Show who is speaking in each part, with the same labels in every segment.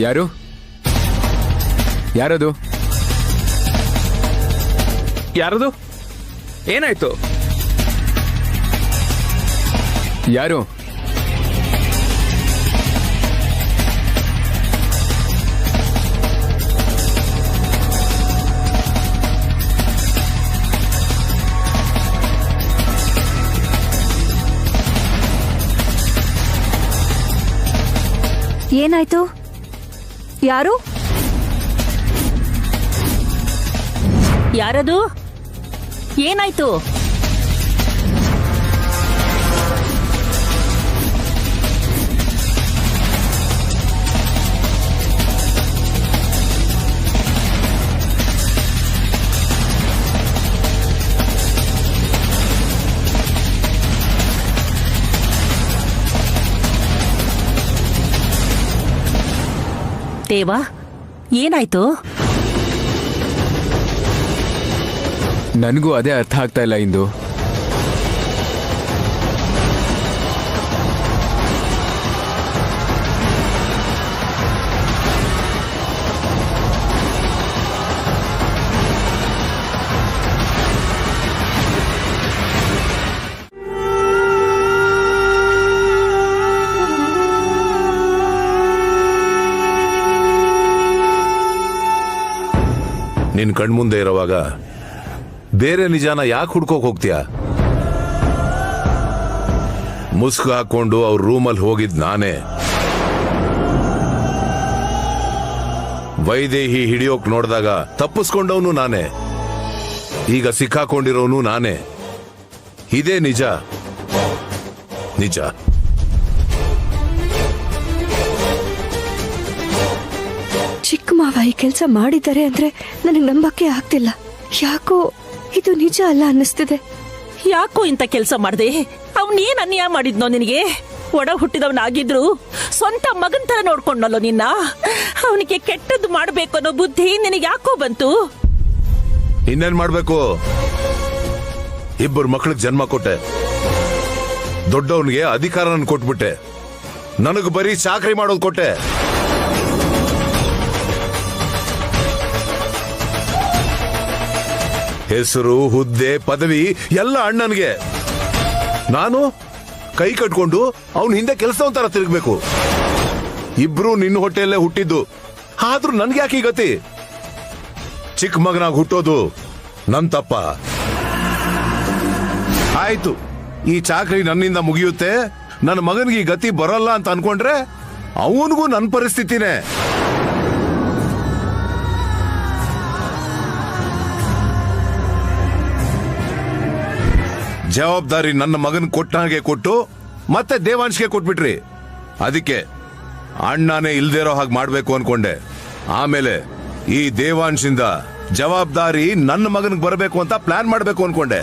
Speaker 1: ಯಾರು? ಯಾರದು?
Speaker 2: ಯಾರದು? ಏನಾಯ್ತು?
Speaker 1: ಯಾರು?
Speaker 3: ಏನಾಯ್ತು? ಯಾರು?
Speaker 4: ಯಾರದು? ಏನಾಯ್ತು? ದೇವಾ, ಏನಾಯ್ತು?
Speaker 1: ನನಗೂ ಅದೇ ಅರ್ಥ ಆಗ್ತಾ ಇಲ್ಲ ಇಂದು.
Speaker 5: ನಿನ್ ಕಣ್ಮುಂದೆ ಇರುವಾಗ ಬೇರೆ ನಿಜಾನ ಯಾಕೆ ಹುಡ್ಕೋಕ್ ಹೋಗ್ತೀಯ? ಮುಸ್ಕು ಹಾಕೊಂಡು ಅವ್ರ ರೂಮಲ್ಲಿ ಹೋಗಿದ್ ನಾನೇ. ವೈದೇಹಿ ಹಿಡಿಯೋಕ್ ನೋಡಿದಾಗ ತಪ್ಪಿಸ್ಕೊಂಡವನು ನಾನೇ. ಈಗ ಸಿಕ್ಕಾಕೊಂಡಿರೋನು ನಾನೇ. ಇದೇ ನಿಜ. ನಿಜ.
Speaker 3: ಚಿಕ್ಕ ಮಾವ ಈ ಕೆಲಸ ಮಾಡಿದ್ದಾರೆ ಅಂದ್ರೆ ನನಗೆ ನಂಬಕ್ಕೆ ಆಗ್ತಿಲ್ಲ. ಯಾಕೋ ಇದು ನಿಜ ಅಲ್ಲ ಅನ್ನಿಸ್ತಿದೆ.
Speaker 4: ಯಾಕೋ ಇಂಥ ಕೆಲಸ ಮಾಡ್ದೆ? ಅವನೇನ್ ಅನ್ಯಾಯ ಮಾಡಿದ್ನೋ ನಿನಗೆ? ಒಡ ಹುಟ್ಟಿದವನಾಗಿದ್ರು ಸ್ವಂತ ಮಗನ್ ತರ ನೋಡ್ಕೊಂಡಲ್ಲೋ ನಿನ್ನ. ಅವನಿಗೆ ಕೆಟ್ಟದ್ದು ಮಾಡ್ಬೇಕು ಅನ್ನೋ ಬುದ್ಧಿ ನಿನಗೆ ಯಾಕೋ ಬಂತು?
Speaker 5: ಇನ್ನೇನ್ ಮಾಡ್ಬೇಕು? ಇಬ್ಬರು ಮಕ್ಕಳಿಗೆ ಜನ್ಮ ಕೊಟ್ಟೆ. ದೊಡ್ಡವನಿಗೆ ಅಧಿಕಾರನ ಕೊಟ್ಬಿಟ್ಟೆ. ನನಗೆ ಬರೀ ಚಾಕರಿ ಮಾಡೋದು ಕೊಟ್ಟೆ. ಹೆಸರು, ಹುದ್ದೆ, ಪದವಿ ಎಲ್ಲ ಅಣ್ಣನಿಗೆ. ನಾನು ಕೈ ಕಟ್ಕೊಂಡು ಅವನ ಹಿಂದೆ ಕೆಲಸದ ತರ ತಿರುಗಬೇಕು. ಇಬ್ರು ನಿನ್ನ ಹೊಟ್ಟೆಯಲ್ಲೇ ಹುಟ್ಟಿದ್ದು. ಆದ್ರೂ ನನ್ಗೆ ಯಾಕೆ ಈ ಗತಿ? ಚಿಕ್ಕ ಮಗನಾಗಿ ಹುಟ್ಟೋದು ನನ್ ತಪ್ಪ. ಆಯ್ತು, ಈ ಚಾಕರಿ ನನ್ನಿಂದ ಮುಗಿಯುತ್ತೆ, ನನ್ನ ಮಗನಿಗೆ ಈ ಗತಿ ಬರಲ್ಲ ಅಂತ ಅನ್ಕೊಂಡ್ರೆ ಅವನಿಗೂ ನನ್ನ ಪರಿಸ್ಥಿತಿನೇ. ಜವಾಬ್ದಾರಿ ನನ್ನ ಮಗನ್ ಕೊಟ್ಟಾಗೆ ಕೊಟ್ಟು ಮತ್ತೆ ದೇವಾಂಶ್ಗೆ ಕೊಟ್ಬಿಟ್ರಿ. ಅದಕ್ಕೆ ಅಣ್ಣನೇ ಇಲ್ದಿರೋ ಹಾಗೆ ಮಾಡ್ಬೇಕು ಅನ್ಕೊಂಡೆ. ಆಮೇಲೆ ಈ ದೇವಾಂಶಿಂದ ಜವಾಬ್ದಾರಿ ನನ್ನ ಮಗನಿಗೆ ಬರಬೇಕು ಅಂತ ಪ್ಲಾನ್ ಮಾಡ್ಬೇಕು ಅನ್ಕೊಂಡೆ.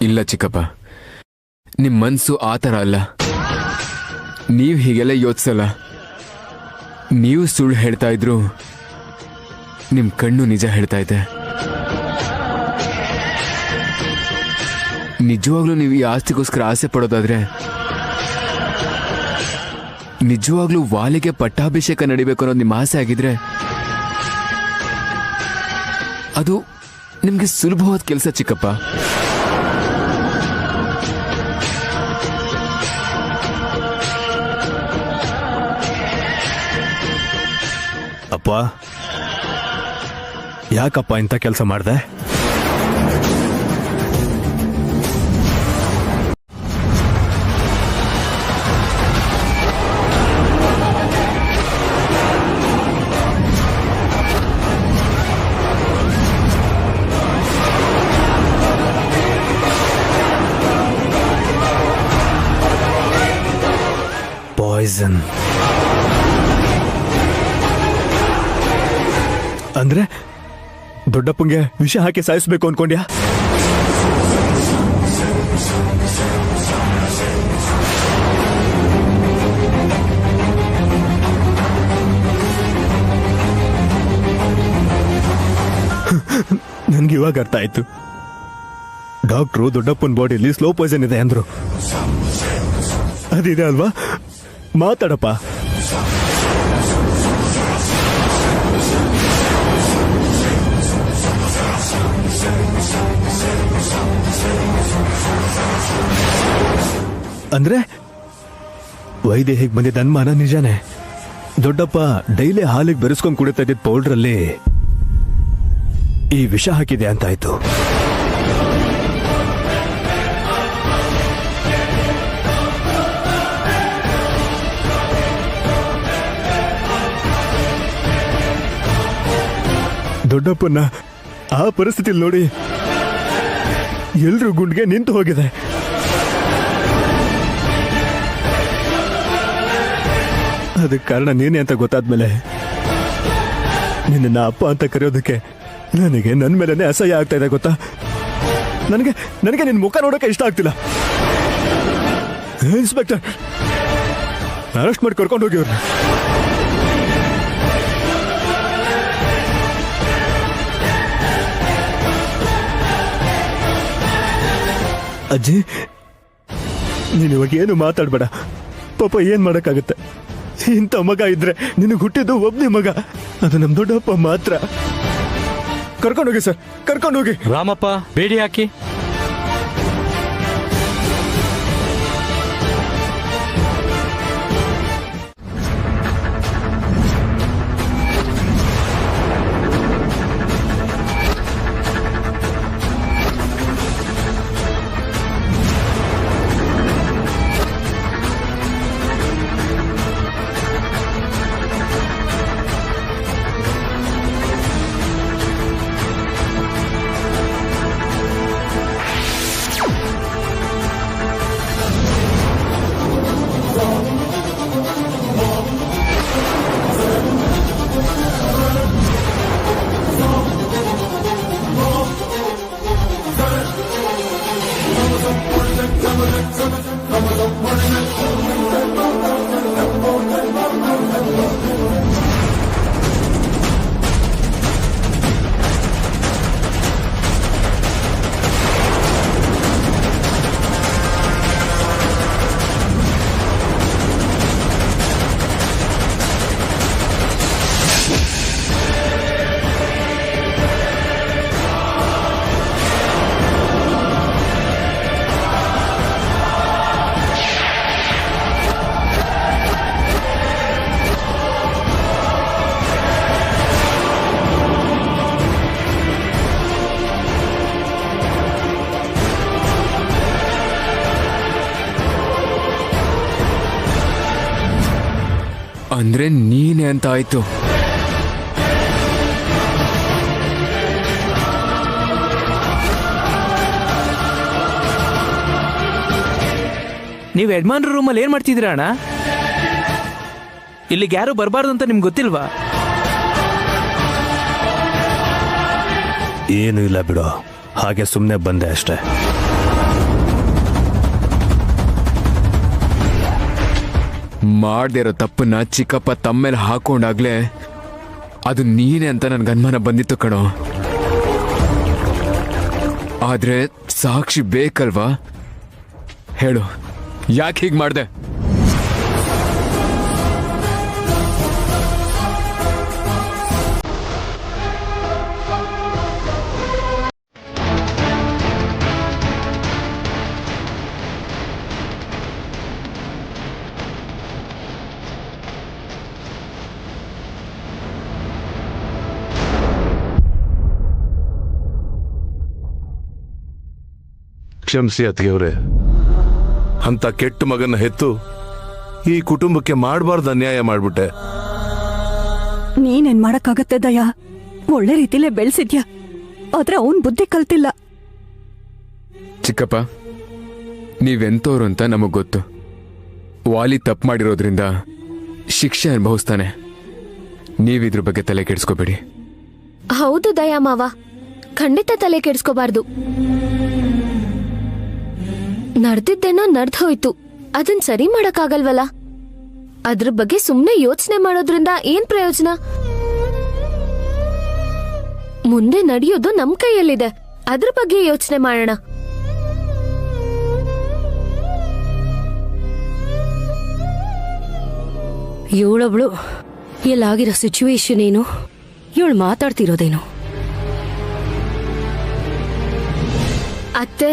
Speaker 1: ಇಲ್ಲ ಚಿಕ್ಕಪ್ಪ, ನಿಮ್ ಮನ್ಸು ಆ ಥರ ಅಲ್ಲ. ನೀವ್ ಹೀಗೆಲ್ಲ ಯೋಚಿಸಲ್ಲ. ನೀವು ಸುಳ್ಳು ಹೇಳ್ತಾ ಇದ್ರು ನಿಮ್ ಕಣ್ಣು ನಿಜ ಹೇಳ್ತಾ ಇದೆ. ನಿಜವಾಗ್ಲೂ ನೀವು ಈ ಆಸ್ತಿಗೋಸ್ಕರ ಆಸೆ ಪಡೋದಾದ್ರೆ ನಿಜವಾಗ್ಲೂ ವಾಲಿಗೆ ಪಟ್ಟಾಭಿಷೇಕ ನಡಿಬೇಕು ಅನ್ನೋದು ನಿಮ್ಮ ಆಸೆ ಆಗಿದ್ರೆ ಅದು ನಿಮ್ಗೆ ಸುಲಭವಾದ ಕೆಲಸ ಚಿಕ್ಕಪ್ಪ.
Speaker 6: ಅಪ್ಪ, ಯಾಕಪ್ಪ ಇಂಥ ಕೆಲಸ ಮಾಡ್ದೆ? ಪಾಯ್ಸನ್ ಅಂದ್ರೆ ದೊಡ್ಡಪ್ಪಂಗೆ ವಿಷ ಹಾಕಿ ಸಾಯಿಸ್ಬೇಕು ಅನ್ಕೊಂಡ್ಯಾ? ನನ್ಗೆ ಇವಾಗ ಅರ್ಥ ಆಯ್ತು. ಡಾಕ್ಟ್ರು ದೊಡ್ಡಪ್ಪನ ಬಾಡಿಯಲ್ಲಿ ಸ್ಲೋ ಪಾಯ್ಸನ್ ಇದೆ ಅಂದ್ರು. ಅದಿದೆ ಅಲ್ವಾ? ಮಾತಾಡಪ್ಪ. ಅಂದ್ರೆ ವೈದ್ಯ ಹೇಗೆ ಬಂದಿದ್ದ ಅನುಮಾನ ನಿಜಾನೇ. ದೊಡ್ಡಪ್ಪ ಡೈಲಿ ಹಾಲಿಗೆ ಬೆರೆಸ್ಕೊಂಡ್ ಕುಡಿತಾ ಇದ್ದಿದ್ದ ಪೌಡ್ರಲ್ಲಿ ಈ ವಿಷ ಹಾಕಿದೆ ಅಂತಾಯ್ತು. ದೊಡ್ಡಪ್ಪನ ಆ ಪರಿಸ್ಥಿತಿಲಿ ನೋಡಿ ಎಲ್ರೂ ಗುಂಡ್ಗೆ ನಿಂತು ಹೋಗಿದೆ. ಅದಕ್ಕೆ ಕಾರಣ ನೀನೇ ಅಂತ ಗೊತ್ತಾದ್ಮೇಲೆ ನಿನ್ನ ಅಪ್ಪ ಅಂತ ಕರೆಯೋದಕ್ಕೆ ನನಗೆ ನನ್ನ ಮೇಲೇನೆ ಅಸಹ್ಯ ಆಗ್ತಾ ಇದೆ ಗೊತ್ತಾ? ನನಗೆ ನಿನ್ನ ಮುಖ ನೋಡೋಕೆ ಇಷ್ಟ ಆಗ್ತಿಲ್ಲ. ಇನ್ಸ್ಪೆಕ್ಟರ್, ಅರೆಸ್ಟ್ ಮಾಡಿ ಕರ್ಕೊಂಡು ಹೋಗಿ ಅವ್ರನ್ನ. ಅಜ್ಜಿ, ನೀನು ಇವಾಗ ಏನು ಮಾತಾಡ್ಬೇಡ. ಪಾಪ ಏನ್ ಮಾಡಕ್ಕಾಗತ್ತೆ? ಇಂಥ ಮಗ ಇದ್ರೆ ನಿನಗೆ ಹುಟ್ಟಿದ್ದು ಒಬ್ಬನೇ ಮಗ, ಅದು ನಮ್ ದೊಡ್ಡಪ್ಪ ಮಾತ್ರ. ಕರ್ಕೊಂಡೋಗಿ ಸರ್, ಕರ್ಕೊಂಡೋಗಿ.
Speaker 7: ರಾಮಪ್ಪ, ಬೇಡಿ ಹಾಕಿ.
Speaker 1: ಅಂದ್ರೆ ನೀನೆ ಅಂತ ಆಯ್ತು.
Speaker 2: ನೀವು ಯಜಮಾನ್ರ ರೂಮಲ್ಲಿ ಏನ್ ಮಾಡ್ತಿದ್ದೀರಾ ಅಣ್ಣ? ಇಲ್ಲಿಗೆ ಯಾರು ಬರಬಾರ್ದು ಅಂತ ನಿಮ್ಗೆ ಗೊತ್ತಿಲ್ವಾ?
Speaker 6: ಏನು ಇಲ್ಲ ಬಿಡು, ಹಾಗೆ ಸುಮ್ಮನೆ ಬಂದೆ ಅಷ್ಟೇ.
Speaker 1: ಮಾಡ್ದಿರೋ ತಪ್ಪನ್ನ ಚಿಕ್ಕಪ್ಪ ತಮ್ಮೇಲೆ ಹಾಕೊಂಡಾಗ್ಲೇ ಅದು ನೀನೆ ಅಂತ ನನ್ಗೆ ಅನುಮಾನ ಬಂದಿತ್ತು ಕಣೋ. ಆದ್ರೆ ಸಾಕ್ಷಿ ಬೇಕಲ್ವಾ? ಹೇಳು, ಯಾಕೆ ಹೀಗೆ ಮಾಡ್ದೆ?
Speaker 5: ಕ್ಷಮಿಸಿ ಅತ್ತಿಗೆವ್ರೆ. ಅಂತ ಕೆಟ್ಟ ಮಗನ ಹೆತ್ತು ಈ ಕುಟುಂಬಕ್ಕೆ ಮಾಡಬಾರ್ದು ಅನ್ಯಾಯ ಮಾಡ್ಬಿಟ್ಟೆ.
Speaker 7: ನೀನೇನ್ ಮಾಡಕ್ಕಾಗತ್ತೆ ದಯಾ? ಒಳ್ಳೆ ರೀತಿಲೇ ಬೆಳೆಸಿದ್ಯಾ, ಆದ್ರೆ ಅವನ್ ಬುದ್ಧಿ ಕಲ್ತಿಲ್ಲ.
Speaker 1: ಚಿಕ್ಕಪ್ಪ, ನೀವೆಂತವ್ರು ಅಂತ ನಮಗ್ ಗೊತ್ತು. ವಾಲಿ ತಪ್ಪು ಮಾಡಿರೋದ್ರಿಂದ ಶಿಕ್ಷೆ ಅನುಭವಿಸ್ತಾನೆ. ನೀವಿದ್ರ ಬಗ್ಗೆ ತಲೆ ಕೆಡಿಸ್ಕೋಬೇಡಿ.
Speaker 3: ಹೌದು ದಯಾ ಮಾವ, ಖಂಡಿತ ತಲೆ ಕೆಡಿಸ್ಕೋಬಾರ್ದು. ನಡ್ದಿದ್ದೇನೋ ನಡ್ದ್ ಹೋಯ್ತು, ಅದನ್ ಸರಿ ಮಾಡಕ್ಕಾಗಲ್ವಲ್ಲ. ಅದ್ರ ಬಗ್ಗೆ ಸುಮ್ನೆ ಯೋಚನೆ ಮಾಡೋದ್ರಿಂದ ಏನ್ ಪ್ರಯೋಜನ? ಮುಂದೆ ನಡೆಯೋದು ನಮ್ ಕೈಯಲ್ಲಿದೆ, ಅದ್ರ ಬಗ್ಗೆ ಯೋಚನೆ ಮಾಡೋಣ.
Speaker 8: ಇವಳೊಬ್ಳು ಎಲ್ಲಾಗಿರೋ ಸಿಚುವೇಶನ್ ಏನು, ಇವಳು ಮಾತಾಡ್ತಿರೋದೇನು?
Speaker 3: ಅತ್ತೆ,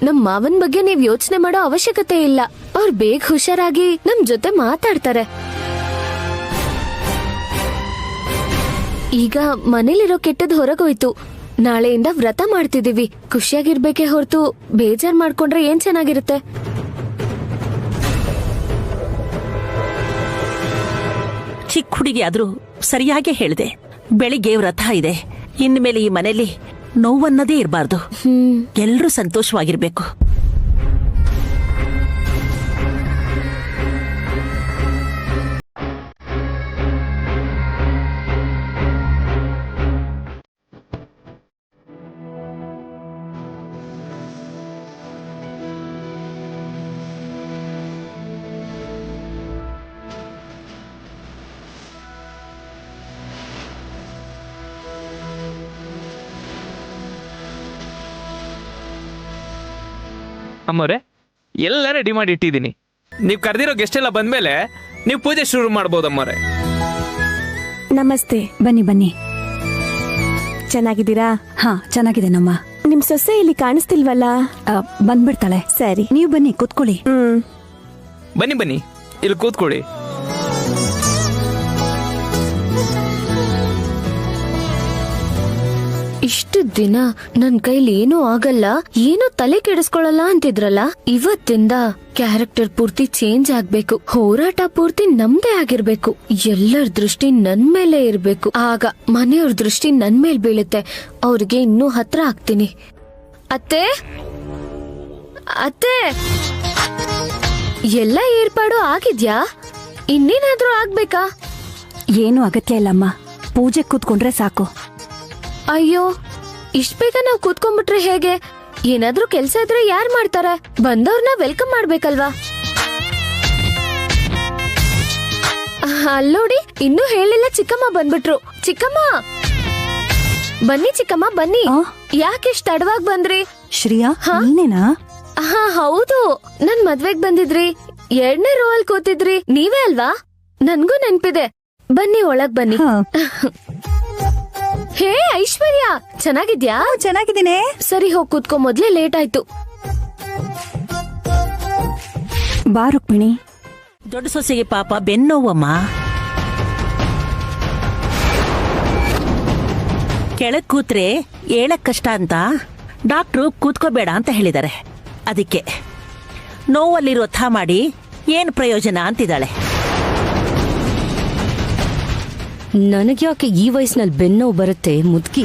Speaker 3: ನಮ್ ಮಾವನ್ ಬಗ್ಗೆ ನೀವ್ ಯೋಚನೆ ಮಾಡೋ ಅವಶ್ಯಕತೆ ಇಲ್ಲ. ಅವ್ರು ಬೇಗ ಹುಷಾರಾಗಿ ನಮ್ ಜೊತೆ ಮಾತಾಡ್ತಾರೆ. ಈಗ ಮನೇಲಿರೋ ಕೆಟ್ಟದ್ ಹೊರಗೋಯ್ತು. ನಾಳೆಯಿಂದ ವ್ರತ ಮಾಡ್ತಿದೀವಿ. ಖುಷಿಯಾಗಿರ್ಬೇಕೇ ಹೊರತು ಬೇಜಾರ್ ಮಾಡ್ಕೊಂಡ್ರೆ ಏನ್ ಚೆನ್ನಾಗಿರುತ್ತೆ?
Speaker 4: ಚಿಕ್ಕ ಹುಡುಗಿ ಆದ್ರೂ ಸರಿಯಾಗಿ ಹೇಳಿದೆ. ಬೆಳಿಗ್ಗೆ ವ್ರತ ಇದೆ, ಇನ್ಮೇಲೆ ಈ ಮನೇಲಿ ನೋವನ್ನದೇ ಇರಬಾರ್ದು. ಎಲ್ರೂ ಸಂತೋಷವಾಗಿರ್ಬೇಕು.
Speaker 2: ಅಮ್ಮವ್ರೆ, ಎಲ್ಲ ರೆಡಿ ಮಾಡಿ ಇಟ್ಟಿದ್ದೀನಿ. ನೀವು ಕರೆದಿರೋ ಗೆಸ್ಟ್ ಎಲ್ಲ ಬಂದ್ಮೇಲೆ ನೀವು ಪೂಜೆ ಶುರು ಮಾಡ್ಬೋದು ಅಮ್ಮವ್ರೆ.
Speaker 7: ನಮಸ್ತೆ. ಬನ್ನಿ ಬನ್ನಿ.
Speaker 9: ಚೆನ್ನಾಗಿದ್ದೀರಾ?
Speaker 7: ಹಾ, ಚೆನ್ನಾಗಿದ್ದೇನಮ್ಮ.
Speaker 9: ನಿಮ್ ಸೊಸೆ ಇಲ್ಲಿ ಕಾಣಿಸ್ತಿಲ್ವಲ್ಲ?
Speaker 7: ಬಂದ್ಬಿಡ್ತಾಳೆ.
Speaker 9: ಸರಿ,
Speaker 7: ನೀವು ಬನ್ನಿ, ಕೂತ್ಕೊಳ್ಳಿ.
Speaker 2: ಬನ್ನಿ ಬನ್ನಿ, ಇಲ್ಲಿ ಕೂತ್ಕೊಳ್ಳಿ.
Speaker 3: ಇಷ್ಟು ದಿನ ನನ್ ಕೈಲಿ ಏನೂ ಆಗಲ್ಲ, ಏನೂ ತಲೆ ಕೆಡಿಸ್ಕೊಳಲ್ಲ ಅಂತಿದ್ರಲ್ಲ, ಇವತ್ತಿಂದ ಕ್ಯಾರೆಕ್ಟರ್ ಪೂರ್ತಿ ಚೇಂಜ್ ಆಗ್ಬೇಕು. ಹೋರಾಟ ಪೂರ್ತಿ ನಮ್ದೇ ಆಗಿರ್ಬೇಕು. ಎಲ್ಲರ ದೃಷ್ಟಿ ನನ್ ಮೇಲೆ ಇರ್ಬೇಕು. ಆಗ ಮನೆಯವ್ರ ದೃಷ್ಟಿ ನನ್ ಮೇಲ್ ಬೀಳುತ್ತೆ. ಅವ್ರಿಗೆ ಇನ್ನೂ ಹತ್ರ ಆಗ್ತೀನಿ. ಅತ್ತೆ, ಅತ್ತೆ, ಎಲ್ಲ ಏರ್ಪಾಡು ಆಗಿದ್ಯಾ? ಇನ್ನೇನಾದ್ರೂ ಆಗ್ಬೇಕಾ?
Speaker 7: ಏನು ಅಗತ್ಯ ಇಲ್ಲಮ್ಮ, ಪೂಜೆ ಕೂತ್ಕೊಂಡ್ರೆ ಸಾಕು.
Speaker 3: ಅಯ್ಯೋ, ಇಷ್ಟ ಬೇಗ ನಾವ್ ಕೂತ್ಕೊಂಡ್ಬಿಟ್ರೆ ಹೇಗೆ? ಏನಾದ್ರೂ ಕೆಲ್ಸ ಇದ್ರೆ ಯಾರ್ ಮಾಡ್ತಾರೆ? ಬಂದವ್ರನ್ನ ವೆಲ್ಕಮ್ ಮಾಡ್ಬೇಕಲ್ವಾ? ಅಲ್ಲೋಡಿ, ಇನ್ನೂ ಹೇಳಿಲ್ಲ, ಚಿಕ್ಕಮ್ಮ ಬಂದ್ಬಿಟ್ರು. ಚಿಕ್ಕಮ್ಮ ಬನ್ನಿ, ಚಿಕ್ಕಮ್ಮ ಬನ್ನಿ. ಯಾಕೆಷ್ಟು ತಡವಾಗಿ ಬಂದ್ರಿ?
Speaker 7: ಶ್ರೇಯಾ, ನೀನೇನಾ?
Speaker 3: ಹಾ ಹೌದು, ನನ್ ಮದ್ವೆಗ್ ಬಂದಿದ್ರಿ. 2ನೇ ರೋ ಅಲ್ಲಿ ಕೂತಿದ್ರಿ, ನೀವೇ ಅಲ್ವಾ? ನನ್ಗೂ ನೆನ್ಪಿದೆ. ಬನ್ನಿ, ಒಳಗ್ ಬನ್ನಿ. ಹೇ ಐಶ್ವರ್ಯ, ಚೆನ್ನಾಗಿದ್ಯಾ?
Speaker 7: ಚೆನ್ನಾಗಿದ್ದೀನಿ.
Speaker 3: ಸರಿ, ಹೋಗ್ ಕೂತ್ಕೊ, ಮೊದ್ಲೇ ಲೇಟ್ ಆಯ್ತು.
Speaker 7: ಬಾ ರುಕ್ಮಿಣಿ.
Speaker 4: ದೊಡ್ಡ ಸೊಸೆಗೆ ಪಾಪ ಬೆನ್ನೋವಮ್ಮ. ಕೆಳಗ್ ಕೂತ್ರೆ ಏಳಕ್ ಕಷ್ಟ ಅಂತ ಡಾಕ್ಟ್ರು ಕೂತ್ಕೋಬೇಡ ಅಂತ ಹೇಳಿದ್ದಾರೆ. ಅದಕ್ಕೆ ನೋವಲ್ಲಿ ವೃಥ ಮಾಡಿ ಏನ್ ಪ್ರಯೋಜನ ಅಂತಿದ್ದಾಳೆ.
Speaker 8: ನನಗ್ಯಾಕೆ ಈ ವಯಸ್ಸಿನಲ್ಲಿ ಬೆನ್ನೋವು ಬರುತ್ತೆ ಮುದ್ಕಿ?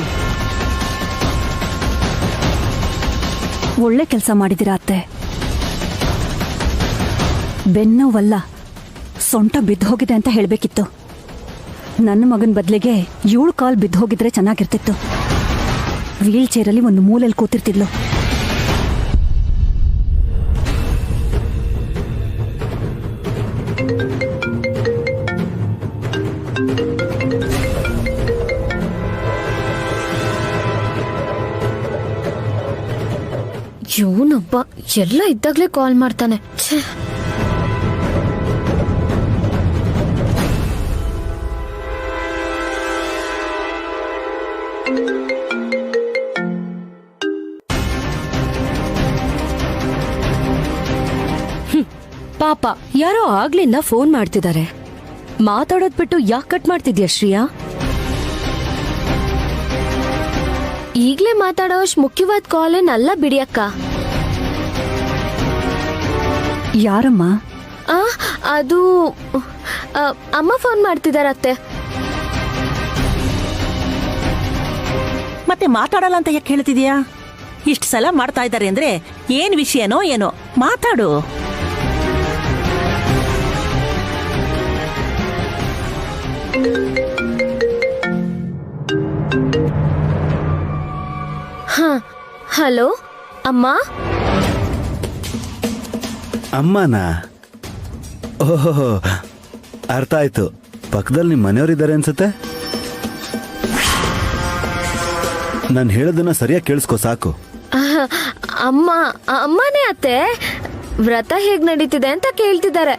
Speaker 7: ಒಳ್ಳೆ ಕೆಲಸ ಮಾಡಿದಿರಾ ಅತ್ತೆ. ಬೆನ್ನೋವಲ್ಲ, ಸೊಂಟ ಬಿದ್ದು ಹೋಗಿದೆ ಅಂತ ಹೇಳ್ಬೇಕಿತ್ತು. ನನ್ನ ಮಗನ ಬದಲಿಗೆ 7 ಕಾಲ್ ಬಿದ್ದು ಹೋಗಿದ್ರೆ ಚೆನ್ನಾಗಿರ್ತಿತ್ತು. ವೀಲ್ ಚೇರಲ್ಲಿ ಒಂದು ಮೂಲೆಯಲ್ಲಿ ಕೂತಿರ್ತಿದ್ಲು.
Speaker 3: ಇವನೊಬ್ಬ ಎಲ್ಲ ಇದ್ದಾಗ್ಲೇ ಕಾಲ್ ಮಾಡ್ತಾನೆ.
Speaker 8: ಪಾಪ, ಯಾರೋ ಆಗ್ಲಿಂದ ಫೋನ್ ಮಾಡ್ತಿದ್ದಾರೆ. ಮಾತಾಡೋದ್ ಬಿಟ್ಟು ಯಾಕೆ ಕಟ್ ಮಾಡ್ತಿದ್ಯಾ ಶ್ರೇಯಾ?
Speaker 3: ಈಗ್ಲೇ ಮಾತಾಡೋಷ್ಟು ಮುಖ್ಯವಾದ ಕಾಲ್ ಏನಲ್ಲ ಬಿಡಿಯಕ್ಕ.
Speaker 7: ಯಾರಮ್ಮ?
Speaker 3: ಆ ಅದು ಅಮ್ಮ ಫೋನ್ ಮಾಡ್ತಿದಾರತ್ತೆ.
Speaker 4: ಮತ್ತೆ ಮಾತಾಡಲ್ಲ ಅಂತ ಯಾಕೆ ಹೇಳ್ತಿದ್ಯಾ? ಇಷ್ಟು ಸಲ ಮಾಡ್ತಾ ಇದ್ದಾರೆ ಅಂದ್ರೆ ಏನ್ ವಿಷಯನೋ ಏನೋ, ಮಾತಾಡು.
Speaker 3: ಹಾ, ಹಲೋ ಅಮ್ಮ.
Speaker 10: ಅಮ್ಮನಾ? ಓಹೋ, ಅರ್ಥ ಆಯ್ತು. ಪಕ್ಕದಲ್ಲಿ ನಿಮ್ಮ ಮನೆಯವರಿದ್ದಾರೆ ಅನ್ಸುತ್ತೆ. ನಾನು ಹೇಳೋದನ್ನ ಸರಿಯಾಗಿ ಕೇಳಿಸ್ಕೊ ಸಾಕು.
Speaker 3: ಅಮ್ಮ ಅಮ್ಮನೇ ಅತ್ತೆ. ವ್ರತ ಹೇಗ್ ನಡೀತಿದೆ ಅಂತ ಕೇಳ್ತಿದ್ದಾರೆ.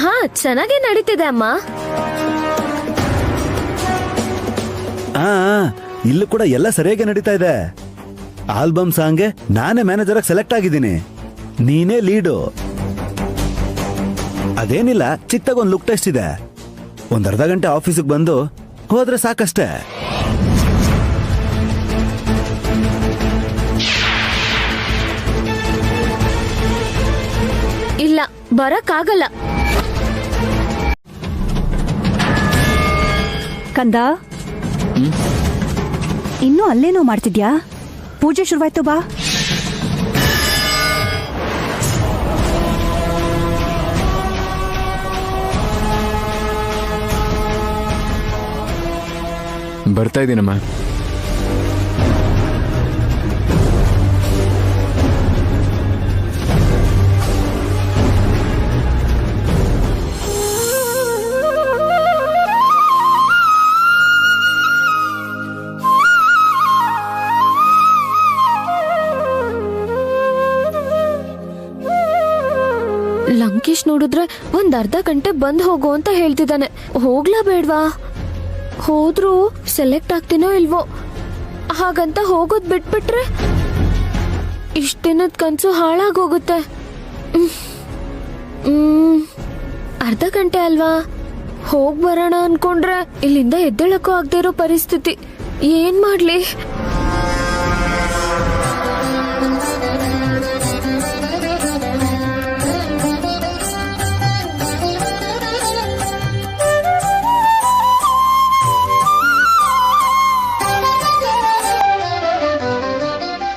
Speaker 3: ಹಾ, ಚೆನ್ನಾಗೇ ನಡೀತಿದೆ ಅಮ್ಮ.
Speaker 10: ಇಲ್ಲೂ ಕೂಡ ಎಲ್ಲ ಸರಿಯಾಗಿ ನಡೀತಾ ಇದೆ. ಆಲ್ಬಮ್ ಸಾಂಗ್ಗೆ ನಾನೇ ಮ್ಯಾನೇಜರ್ ಆಗಿ ಸೆಲೆಕ್ಟ್ ಆಗಿದ್ದೀನಿ. ನೀನೇ ಲೀಡು. ಅದೇನಿಲ್ಲ, ಚಿಕ್ಕದಾಗೊಂದು ಲುಕ್ ಟೆಸ್ಟ್ ಇದೆ. ಒಂದ್ ಅರ್ಧ ಗಂಟೆ ಆಫೀಸಿಗೆ ಬಂದು ಹೋದ್ರೆ ಸಾಕಷ್ಟೇ.
Speaker 3: ಇಲ್ಲ, ಬರಕ್ಕಾಗಲ್ಲ.
Speaker 7: ಕಂದ, ಇನ್ನೂ ಅಲ್ಲೇನೋ ಮಾಡ್ತಿದ್ಯಾ? ಪೂಜೆ ಶುರುವಾಯ್ತು, ಬಾ.
Speaker 1: ಬರ್ತಾ ಇದ್ದೀನಮ್ಮ.
Speaker 3: ಲಂಕೇಶ್ ನೋಡಿದ್ರೆ ಒಂದ್ ಅರ್ಧ ಗಂಟೆ ಬಂದ್ ಹೋಗು ಅಂತ ಹೇಳ್ತಿದ್ದಾನೆ. ಹೋಗ್ಲಾ ಬೇಡ್ವಾ? ಹೋದ್ರೂ ಸೆಲೆಕ್ಟ್ ಆಗ್ತೀನೋ ಇಲ್ವೋ? ಹಾಗಂತ ಹೋಗೋದ್ ಬಿಟ್ಬಿಟ್ರೆ ಇಷ್ಟ ದಿನದ ಕನ್ಸು ಹಾಳಾಗೋಗುತ್ತೆ. ಅರ್ಧ ಗಂಟೆ ಅಲ್ವಾ, ಹೋಗ್ ಬರೋಣ ಅನ್ಕೊಂಡ್ರೆ ಇಲ್ಲಿಂದ ಎದ್ದೇಳಕ್ಕೂ ಆಗದೆ ಇರೋ ಪರಿಸ್ಥಿತಿ. ಏನ್ ಮಾಡ್ಲಿ?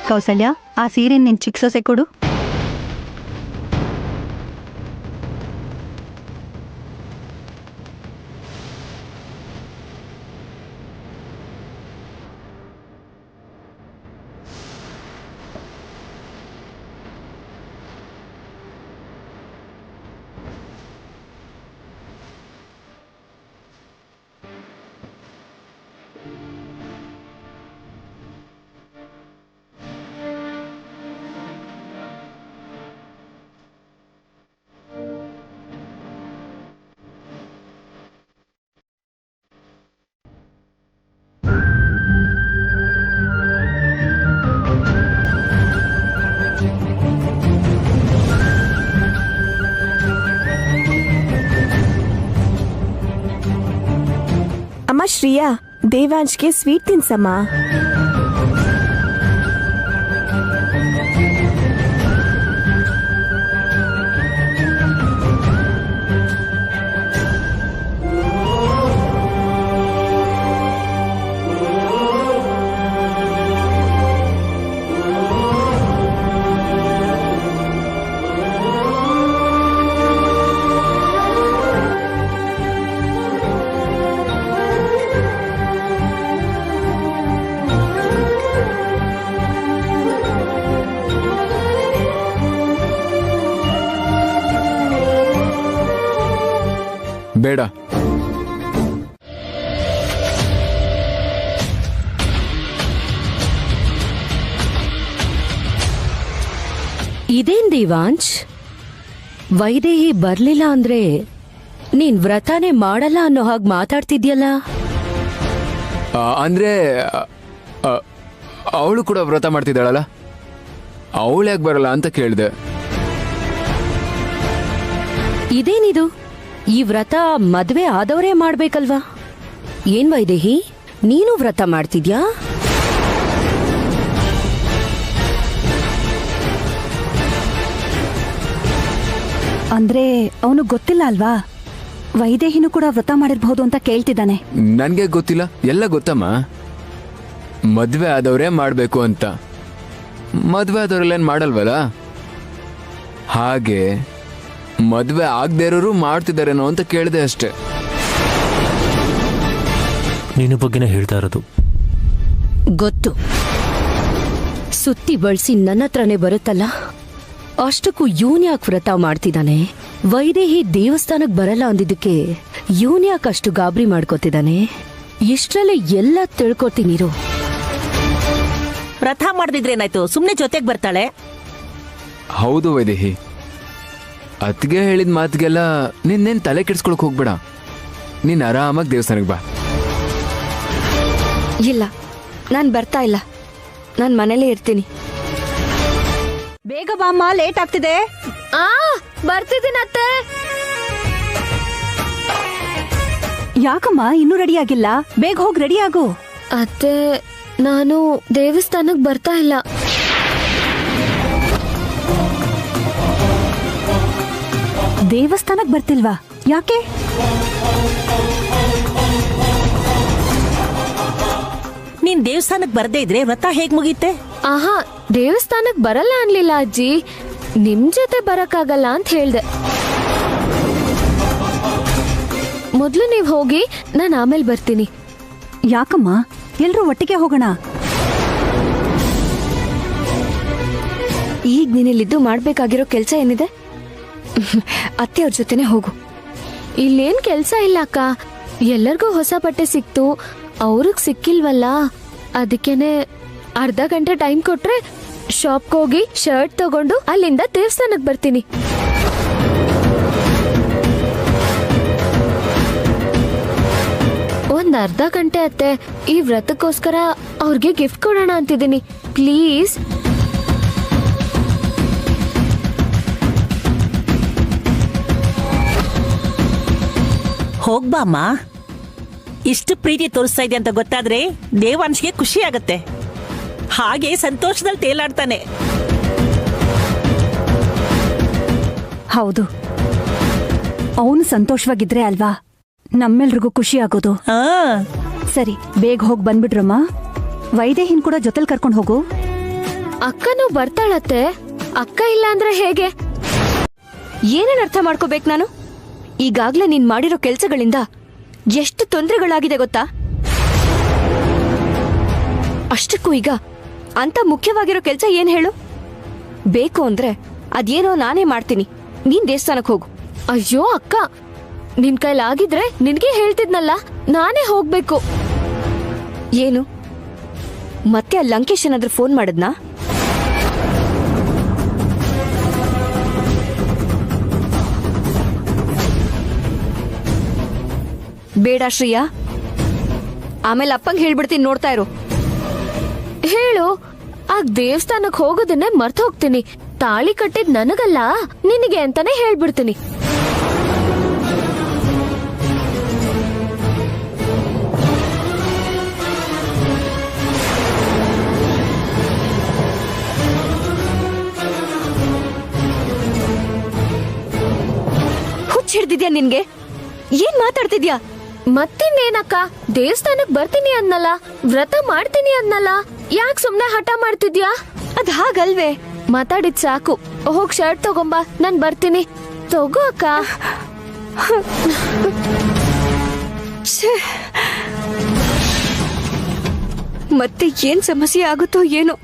Speaker 7: ಕೌಸಲ್ಯ, ಆ ಸೀರೆ ನಿನ್ ಚಿಕ್ಕ ಸೊಸೆ ಕೊಡು.
Speaker 9: ಅಮ್ಮ ಶ್ರೀಯಾ, ದೇವಾಂಶ್ಗೆ ಸ್ವೀಟ್ ತಿನ್ಸಮ್ಮ.
Speaker 1: ಬೇಡ.
Speaker 8: ಇದೇನ್ ದೇವಾಂಶ್, ವೈದೇಹಿ ಬರ್ಲಿಲ್ಲ ಅಂದ್ರೆ ನೀನ್ ವ್ರತಾನೇ ಮಾಡಲ್ಲ ಅನ್ನೋ ಹಾಗೆ ಮಾತಾಡ್ತಿದ್ಯಲ್ಲ?
Speaker 1: ಅಂದ್ರೆ ಅವಳು ಕೂಡ ವ್ರತ ಮಾಡ್ತಿದ್ದಾಳಲ್ಲ, ಅವಳು ಯಾಕೆ ಬರಲ್ಲ ಅಂತ ಕೇಳಿದೆ.
Speaker 8: ಇದೇನಿದು? ಈ ವ್ರತ ಮದ್ವೆ ಆದವರೇ ಮಾಡ್ಬೇಕಲ್ವಾ? ಏನ್ ವೈದೇಹಿ, ನೀನು ವ್ರತ ಮಾಡ್ತಿದ್ಯಾ?
Speaker 7: ಅಂದ್ರೆ ಅವನು ಗೊತ್ತಿಲ್ಲ ಅಲ್ವಾ? ವೈದೇಹಿನೂ ಕೂಡ ವ್ರತ ಮಾಡಿರ್ಬಹುದು ಅಂತ ಕೇಳ್ತಿದ್ದಾನೆ.
Speaker 1: ನನ್ಗೆ ಗೊತ್ತಿಲ್ಲ, ಎಲ್ಲ ಗೊತ್ತಮ್ಮ. ಮದ್ವೆ ಆದವ್ರೇ ಮಾಡ್ಬೇಕು ಅಂತ. ಮದ್ವೆ ಆದವ್ರೆಲ್ಲೇನ್ ಮಾಡಲ್ವಲ್ಲ, ಹಾಗೆ ಮದ್ವೆ ಆಗದೇ ಇರೋರು ಮಾಡ್ತಿದಾರೇನೋ ಅಂತ ಕೇಳಿದೆ ಅಷ್ಟೇ.
Speaker 6: ನಿನ್ನ ಬಗ್ಗೆನೇ ಹೇಳ್ತಾ ಇರೋದು.
Speaker 8: ಗೊತ್ತು. ಸುತ್ತಿ ಬಳಸಿ ನನ್ನ ಹತ್ರನೇ ಬರುತ್ತಲ್ಲ, ಅಷ್ಟಕ್ಕೂ ಇವನ್ ಯಾಕೆ ವ್ರತ ಮಾಡ್ತಿದ್ದಾನೆ? ವೈದೇಹಿ ದೇವಸ್ಥಾನಕ್ಕೆ ಬರಲ್ಲ ಅಂದಿದ್ದಕ್ಕೆ ಇವನ್ ಯಾಕೆ ಅಷ್ಟು ಗಾಬರಿ ಮಾಡ್ಕೋತಿದ್ದಾನೆ? ಇಷ್ಟರಲ್ಲೇ ಎಲ್ಲ ತಿಳ್ಕೊತೀನಿರು.
Speaker 4: ವ್ರತ ಮಾಡದಿದ್ರೇನಾಯ್ತು, ಸುಮ್ನೆ ಜೊತೆಗ್ ಬರ್ತಾಳೆ.
Speaker 1: ಹೌದು ವೈದೇಹಿ, ಅತ್ಗೆ ಹೇಳಿದ ಮಾತಿಗೆಲ್ಲ ನಿನ್ನೇನ್ ತಲೆ ಕೆಡ್ಸ್ಕೊಳಕ್ ಹೋಗ್ಬೇಡ. ನೀನ್ ಆರಾಮಾಗಿ ದೇವಸ್ಥಾನಕ್ಕೆ ಬಾ.
Speaker 3: ಇಲ್ಲ, ನಾನ್ ಬರ್ತಾ ಇಲ್ಲ. ನಾನ್ ಮನೇಲೇ ಇರ್ತೀನಿ.
Speaker 7: ಬೇಗ ಬಾಮ್ಮ, ಲೇಟ್ ಆಗ್ತಿದೆ.
Speaker 3: ಬರ್ತಿದ್ದೀನಿ ಅತ್ತೆ.
Speaker 7: ಯಾಕಮ್ಮ ಇನ್ನೂ ರೆಡಿ ಆಗಿಲ್ಲ? ಬೇಗ ಹೋಗಿ ರೆಡಿ ಆಗು.
Speaker 3: ಅತ್ತೆ, ನಾನು ದೇವಸ್ಥಾನಕ್ಕೆ ಬರ್ತಾ ಇಲ್ಲ.
Speaker 7: ದೇವಸ್ಥಾನಕ್ಕೆ ಬರ್ತಿಲ್ವಾ? ಯಾಕೆ?
Speaker 4: ನೀನ್ ದೇವಸ್ಥಾನಕ್ಕೆ ಬರ್ದೇ ಇದ್ರೆ ವ್ರತ ಹೇಗ್ ಮುಗೀತೆ?
Speaker 3: ಆಹಾ, ದೇವಸ್ಥಾನಕ್ಕೆ ಬರಲ್ಲ ಅನ್ಲಿಲ್ಲ ಅಜ್ಜಿ. ನಿಮ್ ಜೊತೆ ಬರಕ್ಕಾಗಲ್ಲ ಅಂತ ಹೇಳ್ದೆ. ಮೊದ್ಲು ನೀವ್ ಹೋಗಿ, ನಾನು ಆಮೇಲೆ ಬರ್ತೀನಿ.
Speaker 7: ಯಾಕಮ್ಮ, ಎಲ್ರೂ ಒಟ್ಟಿಗೆ ಹೋಗೋಣ.
Speaker 3: ಈಗ ನೀನಿಲ್ಲಿದ್ದು ಮಾಡ್ಬೇಕಾಗಿರೋ ಕೆಲ್ಸ ಏನಿದೆ? ಅತ್ತೆ ಅವ್ರ ಜೊತೆನೆ ಹೋಗು. ಇಲ್ಲೇನ್ ಕೆಲ್ಸ ಇಲ್ಲ ಅಕ್ಕ. ಎಲ್ಲರಿಗೂ ಹೊಸ ಬಟ್ಟೆ ಸಿಕ್ತು, ಅವ್ರಿಗೆ ಸಿಕ್ಕಿಲ್ವಲ್ಲ. ಅದಕ್ಕೇನೆ ಅರ್ಧ ಗಂಟೆ ಟೈಮ್ ಕೊಟ್ರೆ ಶಾಪ್ಗೆ ಹೋಗಿ ಶರ್ಟ್ ತಗೊಂಡು ಅಲ್ಲಿಂದ ದೇವಸ್ಥಾನಕ್ಕೆ ಬರ್ತೀನಿ. ಒಂದ್ ಅರ್ಧ ಗಂಟೆ ಅತ್ತೆ. ಈ ವ್ರತಕ್ಕೋಸ್ಕರ ಅವ್ರಿಗೆ ಗಿಫ್ಟ್ ಕೊಡೋಣ ಅಂತಿದ್ದೀನಿ. ಪ್ಲೀಸ್.
Speaker 4: ಹೋಗ್ಬಾಮ್ಮ. ಇಷ್ಟು ಪ್ರೀತಿ ತೋರಿಸ್ತಾ ಇದೆ ಅಂತ ಗೊತ್ತಾದ್ರೆ ದೇವಾಂಶ್ಗೆ ಖುಷಿ ಆಗತ್ತೆ. ಹಾಗೆ ಸಂತೋಷದಲ್ಲಿ ತೇಲಾಡ್ತಾನೆ.
Speaker 7: ಹೌದು, ಅವನು ಸಂತೋಷವಾಗಿದ್ರೆ ಅಲ್ವಾ ನಮ್ಮೆಲ್ರಿಗೂ ಖುಷಿ ಆಗೋದು. ಸರಿ, ಬೇಗ ಹೋಗಿ ಬಂದ್ಬಿಡ್ರಮ್ಮ. ವೈದೇಹಿನ್ ಕೂಡ ಜೊತೆಲ್ ಕರ್ಕೊಂಡು ಹೋಗು.
Speaker 3: ಅಕ್ಕನೂ ಬರ್ತಾಳತ್ತೆ. ಅಕ್ಕ ಇಲ್ಲ ಅಂದ್ರೆ ಹೇಗೆ? ಏನೇನ್ ಅರ್ಥ ಮಾಡ್ಕೋಬೇಕು ನಾನು? ಈಗಾಗ್ಲೇ ನೀನ್ ಮಾಡಿರೋ ಕೆಲ್ಸಗಳಿಂದ ಎಷ್ಟು ತೊಂದರೆಗಳಾಗಿದೆ ಗೊತ್ತಾ? ಅಷ್ಟಕ್ಕೂ ಈಗ ಅಂತ ಮುಖ್ಯವಾಗಿರೋ ಕೆಲ್ಸ ಏನ್ ಹೇಳು? ಬೇಕು ಅಂದ್ರೆ ಅದೇನೋ ನಾನೇ ಮಾಡ್ತೀನಿ. ನೀನ್ ದೇವಸ್ಥಾನಕ್ಕೆ ಹೋಗು. ಅಯ್ಯೋ ಅಕ್ಕ, ನಿನ್ ಕೈಲಾಗಿದ್ರೆ ನಿನ್ಗೆ ಹೇಳ್ತಿದ್ನಲ್ಲ, ನಾನೇ ಹೋಗ್ಬೇಕು. ಏನು ಮತ್ತೆ ಆ ಲಂಕೇಶ್ ಏನಾದ್ರೂ ಫೋನ್ ಮಾಡಿದ್ನಾ? ಬೇಡ ಶ್ರೀಯಾ, ಆಮೇಲೆ ಅಪ್ಪಂಗೆ ಹೇಳ್ಬಿಡ್ತೀನಿ, ನೋಡ್ತಾ ಇರು. ಹೇಳು. ಆ ದೇವಸ್ಥಾನಕ್ಕೆ ಹೋಗೋದನ್ನೇ ಮರ್ತು ಹೋಗ್ತೀನಿ. ತಾಳಿ ಕಟ್ಟಿದ್ ನನಗಲ್ಲ, ನಿನಗೆ ಅಂತಾನೆ ಹೇಳ್ಬಿಡ್ತೀನಿ. ಹುಚ್ಚಿಡ್ದಿದ್ಯಾ ನಿನ್ಗೆ? ಏನ್ ಮಾತಾಡ್ತಿದ್ಯಾ? ಮತ್ತಿನ್ನೇನಕ್ಕ, ದೇವಸ್ಥಾನಕ್ ಬರ್ತೀನಿ ಅನ್ನಲ್ಲ, ವ್ರತ ಮಾಡ್ತೀನಿ ಅನ್ನಲ್ಲ, ಯಾಕೆ ಸುಮ್ನೆ ಹಠ ಮಾಡ್ತಿದ್ಯಾ? ಅದ್ ಹಾಗಲ್ವೇ. ಮಾತಾಡಿದ್ ಸಾಕು. ಹೋಗ್ ಶರ್ಟ್ ತಗೊಂಬಾ, ನಾನ್ ಬರ್ತೀನಿ. ತಗೋ ಅಕ್ಕ. ಮತ್ತೆ ಏನ್ ಸಮಸ್ಯೆ ಆಗುತ್ತೋ ಏನೋ.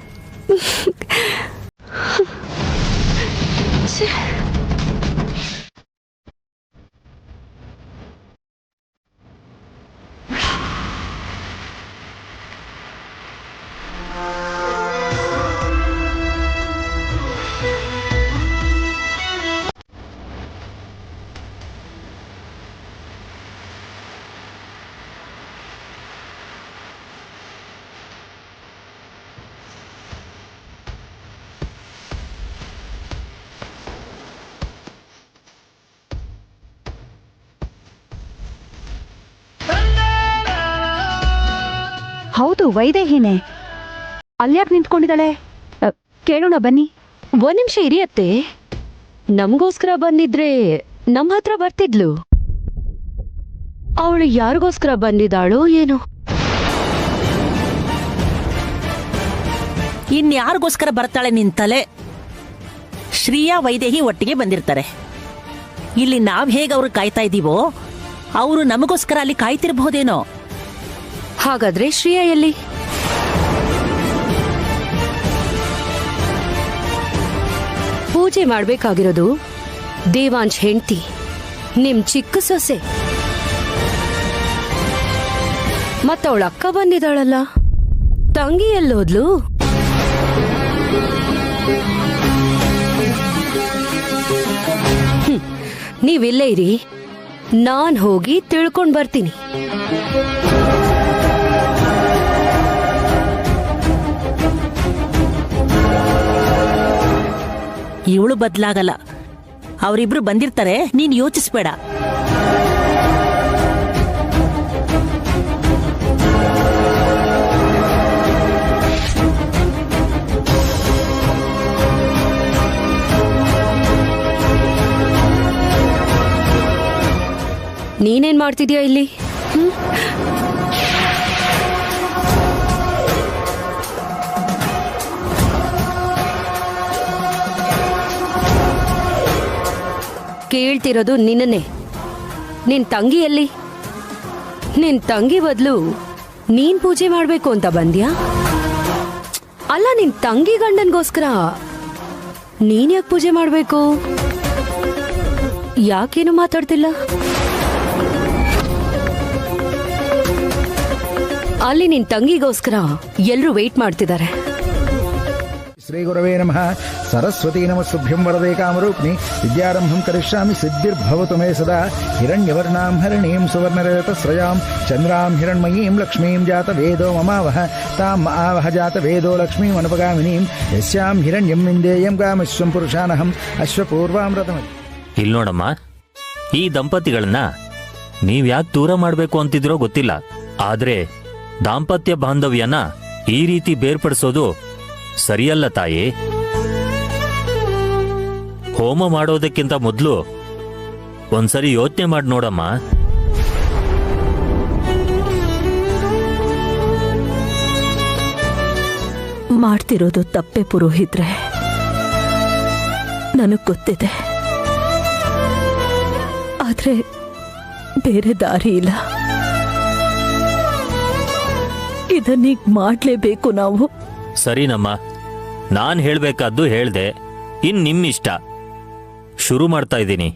Speaker 7: ಹೌದು, ವೈದೇಹಿನೇ. ಅಲ್ಯಾಕೆ ನಿಂತ್ಕೊಂಡಿದ್ದಾಳೆ? ಕೇಳೋಣ ಬನ್ನಿ.
Speaker 8: ಒಂದ್ ನಿಮಿಷ ಇರಿಯತ್ತೆ. ನಮಗೋಸ್ಕರ ಬಂದಿದ್ರೆ ನಮ್ಮ ಹತ್ರ ಬರ್ತಿದ್ಲು. ಅವಳು ಯಾರಿಗೋಸ್ಕರ ಬಂದಿದ್ದಾಳೋ ಏನೋ.
Speaker 4: ಇನ್ಯಾರಿಗೋಸ್ಕರ ಬರ್ತಾಳೆ ನಿನ್ ತಲೆ? ಶ್ರೀಯಾ ವೈದೇಹಿ ಒಟ್ಟಿಗೆ ಬಂದಿರ್ತಾರೆ. ಇಲ್ಲಿ ನಾವ್ ಹೇಗೆ ಅವ್ರು ಕಾಯ್ತಾ ಇದೀವೋ ಅವರು ನಮಗೋಸ್ಕರ ಅಲ್ಲಿ ಕಾಯ್ತಿರ್ಬಹುದೇನೋ.
Speaker 8: ಹಾಗಾದ್ರೆ ಶ್ರೇಯಾ ಎಲ್ಲಿ? ಪೂಜೆ ಮಾಡ್ಬೇಕಾಗಿರೋದು ದೇವಾಂಶ್ ಹೆಂಡ್ತಿ, ನಿಮ್ ಚಿಕ್ಕ ಸೊಸೆ. ಮತ್ತವಳ ಅಕ್ಕ ಬಂದಿದ್ದಾಳಲ್ಲ, ತಂಗಿ ಎಲ್ಲೋದ್ಲು? ನೀವಿಲ್ಲೇ ಇರಿ, ನಾನ್ ಹೋಗಿ ತಿಳ್ಕೊಂಡ್ ಬರ್ತೀನಿ.
Speaker 4: ಇವಳು ಬದ್ಲಾಗಲ್ಲ. ಅವರಿಬ್ರು ಬಂದಿರ್ತಾರೆ, ನೀನ್ ಯೋಚಿಸ್ಬೇಡ.
Speaker 8: ನೀನೇನ್ ಮಾಡ್ತಿದ್ಯಾ ಇಲ್ಲಿ? ಕೇಳ್ತಿರೋದು ನಿನ್ನನ್ನೇ. ನಿನ್ ತಂಗಿ ಎಲ್ಲಿ? ನಿನ್ ತಂಗಿ ಬದಲು ನೀನ್ ಪೂಜೆ ಮಾಡ್ಬೇಕು ಅಂತ ಬಂದ್ಯಾ? ಅಲ್ಲ, ನಿನ್ ತಂಗಿ ಗಂಡನ್ಗೋಸ್ಕರ ನೀನ್ ಯಾಕೆ ಪೂಜೆ ಮಾಡ್ಬೇಕು? ಯಾಕೇನು ಮಾತಾಡ್ತಿಲ್ಲ? ಅಲ್ಲಿ ನಿನ್ ತಂಗಿಗೋಸ್ಕರ ಎಲ್ರೂ ವೇಟ್ ಮಾಡ್ತಿದ್ದಾರೆ.
Speaker 11: ಶ್ರೀ ಗುರವೇ ನಮಃ. ಸರಸ್ವತಿ ನಮಸ್ತುಭ್ಯಂ ವರದೇ ಕಾಮರೂಪಿಣಿ. ವಿದ್ಯಾರಂಭಂ ಕರಿಷ್ಯಾಮಿ ಸಿದ್ಧಿರ್ಭವತು ಮೇ ಸದಾ. ಹಿರಣ್ಯವರ್ಣಾಂ ಹರಿಣೀಂ ಸುವರ್ಣರಜತಸ್ರಜಾಂ ಚಂದ್ರಾಂ ಹಿರಣ್ಮಯೀಂ ಲಕ್ಷ್ಮೀಂ ಜಾತ ವೇದೋ ಮಮಾವಹ ತಾಂ ಆವಹ ಜಾತ ವೇದೋ ಲಕ್ಷ್ಮೀಂ ಅನುಪಗಾಮಿನೀಂ ಯಸ್ಯಾಂ ಹಿರಣ್ಯಂ ವಿಂದೇಯಂ ಕಾಮಶ್ವಂ ಪುರುಷಾನಹಂ ಅಶ್ವಪೂರ್ವಾಮೃತಮಿ.
Speaker 12: ಇಲ್ಲಿ ನೋಡಮ್ಮ, ಈ ದಂಪತಿಗಳನ್ನ ನೀವ್ಯಾಕೆ ದೂರ ಮಾಡಬೇಕು ಅಂತಿದ್ರೋ ಗೊತ್ತಿಲ್ಲ, ಆದ್ರೆ ದಾಂಪತ್ಯ ಬಾಂಧವ್ಯನ ಈ ರೀತಿ ಬೇರ್ಪಡಿಸೋದು ಸರಿಯಲ್ಲ ತಾಯಿ. ಹೋಮ ಮಾಡೋದಕ್ಕಿಂತ ಮೊದಲು ಒಂದ್ಸರಿ ಯೋಚನೆ ಮಾಡಿ ನೋಡಮ್ಮ.
Speaker 4: ಮಾಡ್ತಿರೋದು ತಪ್ಪೆ ಪುರೋಹಿತ್ರೆ, ನನಗ್ ಗೊತ್ತಿದೆ. ಆದ್ರೆ ಬೇರೆ ದಾರಿ ಇಲ್ಲ. ಇದನ್ನೀಗ ಮಾಡ್ಲೇಬೇಕು ನಾವು.
Speaker 12: ಸರಿನಮ್ಮ, ನಾನ್ ಹೇಳ್ಬೇಕಾದ್ದು ಹೇಳ್ದೆ. ಇನ್ ನಿಮ್ಮಿಷ್ಟ. ಶುರು ಮಾಡ್ತಾ ಇದ್ದೀನಿ.